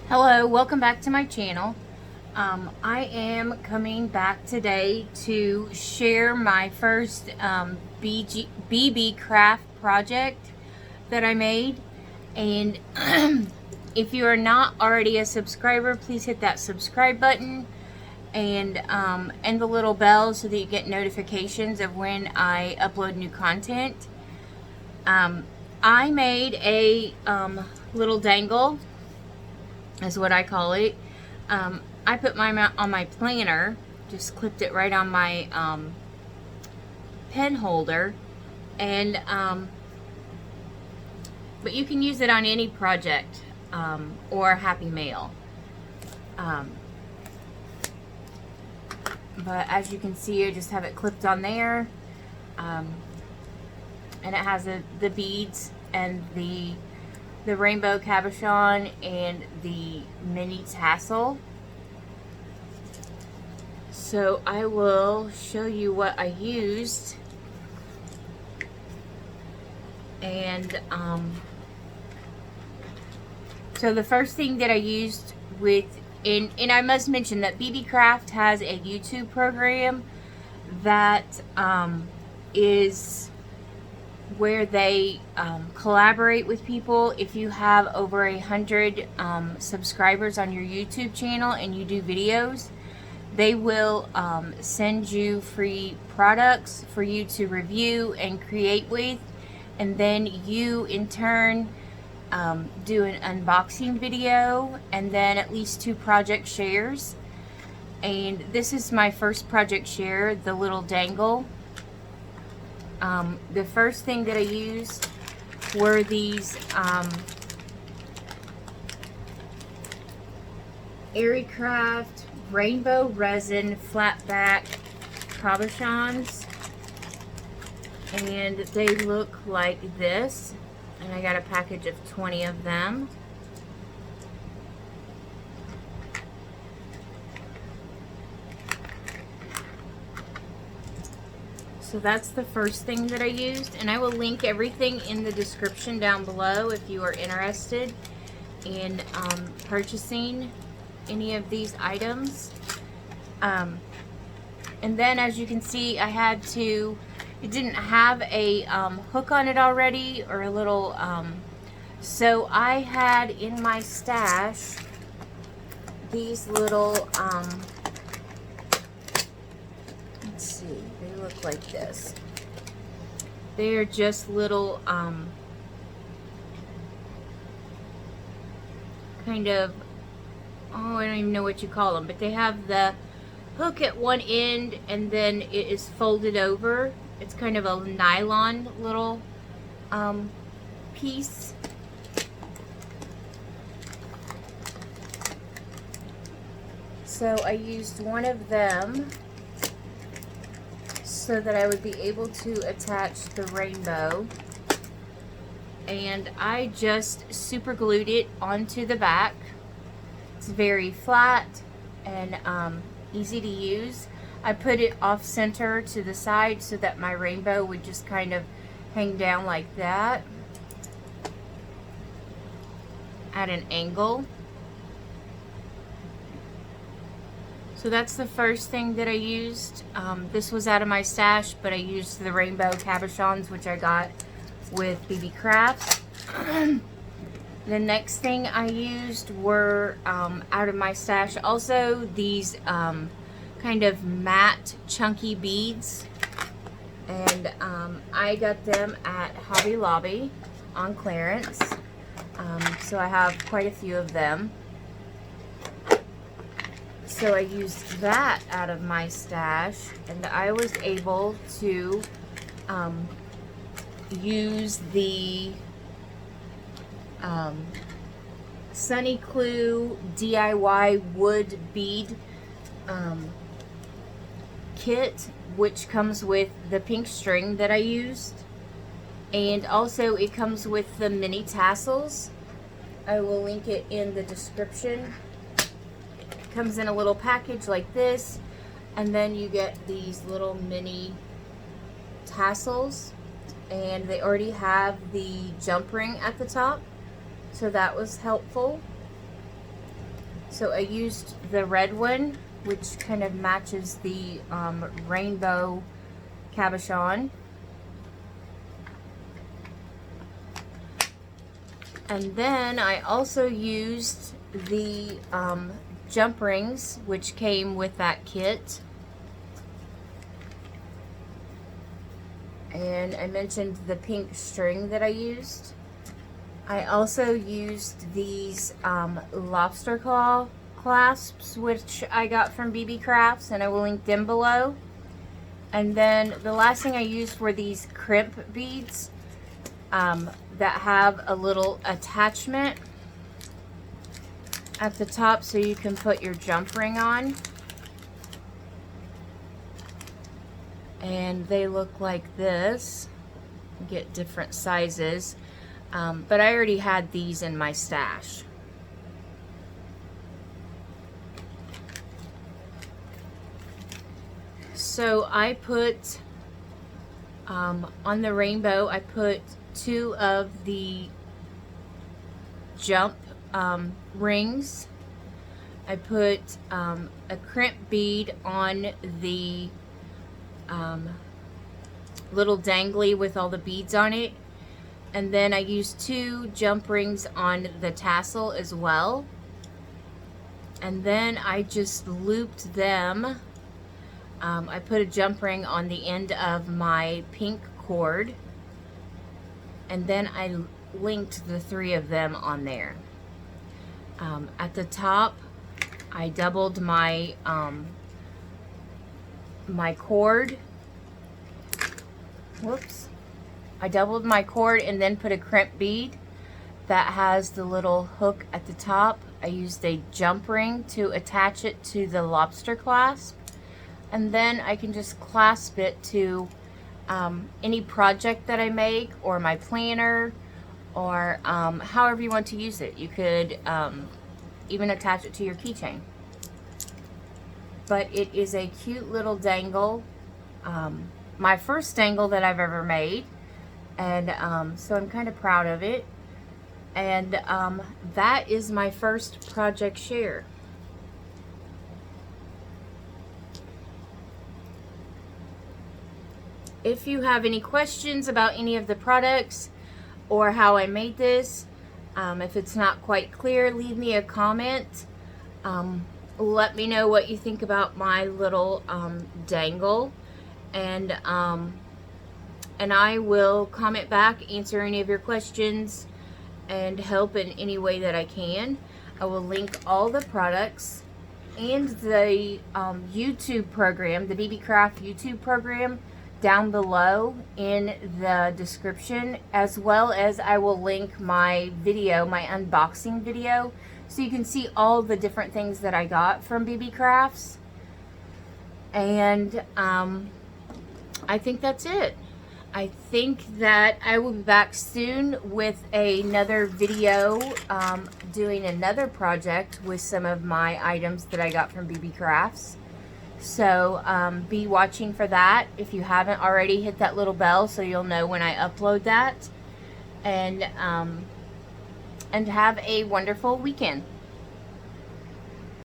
Hello, welcome back to my channel. I am coming back today to share my first Beebeecraft project that I made. And if you are not already a subscriber, please hit that subscribe button and the little bell so that you get notifications of when I upload new content. I made a little dangle, is what I call it. I put mine on my planner, just clipped it right on my pen holder, and but you can use it on any project or Happy Mail. But as you can see, I just have it clipped on there, and it has the beads and the rainbow cabochon and the mini tassel. So I will show you what I used. And so the first thing that I used and I must mention that Beebeecraft has a YouTube program that is where they collaborate with people. If you have over 100 subscribers on your YouTube channel and you do videos, they will send you free products for you to review and create with, and then you in turn do an unboxing video and then at least 2 project shares. And this is my first project share, the little dangle. The first thing that I used were these ArriCraft Rainbow Resin Flatback Cabochons, and they look like this, and I got a package of 20 of them. So that's the first thing that I used, and I will link everything in the description down below if you are interested in purchasing any of these items. And then, as you can see, I had to, it didn't have a hook on it already, or a little, so I had in my stash these little, let's see, they look like this. They are just little, kind of, oh, I don't even know what you call them, but they have the hook at one end and then it is folded over. It's kind of a nylon little piece. So I used one of them so that I would be able to attach the rainbow, and I just super glued it onto the back. It's very flat and easy to use. I put it off center to the side so that my rainbow would just kind of hang down like that at an angle. So that's the first thing that I used. This was out of my stash, but I used the rainbow cabochons, which I got with Beebeecraft. The next thing I used were out of my stash also these kind of matte chunky beads, and I got them at Hobby Lobby on clearance. So I have quite a few of them. So I used that out of my stash, and I was able to use the SUNNYCLUE DIY wood bead kit, which comes with the pink string that I used, and also it comes with the mini tassels. I will link it in the description. It comes in a little package like this, and then you get these little mini tassels, and they already have the jump ring at the top, so that was helpful. So I used the red one, which kind of matches the rainbow cabochon. And then I also used the jump rings, which came with that kit. And I mentioned the pink string that I used. I also used these lobster claw clasps, which I got from Beebeecraft, and I will link them below. And then the last thing I used were these crimp beads that have a little attachment at the top so you can put your jump ring on. And they look like this. You get different sizes. But I already had these in my stash. So I put, on the rainbow, I put 2 of the jump rings. I put a crimp bead on the little dangly with all the beads on it. And then I used 2 jump rings on the tassel as well. And then I just looped them. I put a jump ring on the end of my pink cord. And then I linked the 3 of them on there. At the top, I doubled my my cord. Whoops. I doubled my cord and then put a crimp bead that has the little hook at the top. I used a jump ring to attach it to the lobster clasp, and then I can just clasp it to any project that I make, or my planner, or however you want to use it. You could even attach it to your keychain. But it is a cute little dangle, my first dangle that I've ever made. And so I'm kind of proud of it. And that is my first project share. If you have any questions about any of the products or how I made this, if it's not quite clear, leave me a comment. Let me know what you think about my little dangle. And I will comment back, answer any of your questions, and help in any way that I can. I will link all the products and the YouTube program, the Beebeecraft YouTube program, down below in the description, as well as I will link my video, my unboxing video, so you can see all the different things that I got from Beebeecrafts. And I think that's it. I think that I will be back soon with another video doing another project with some of my items that I got from Beebeecrafts. So be watching for that. If you haven't already, hit that little bell so you'll know when I upload that. And have a wonderful weekend.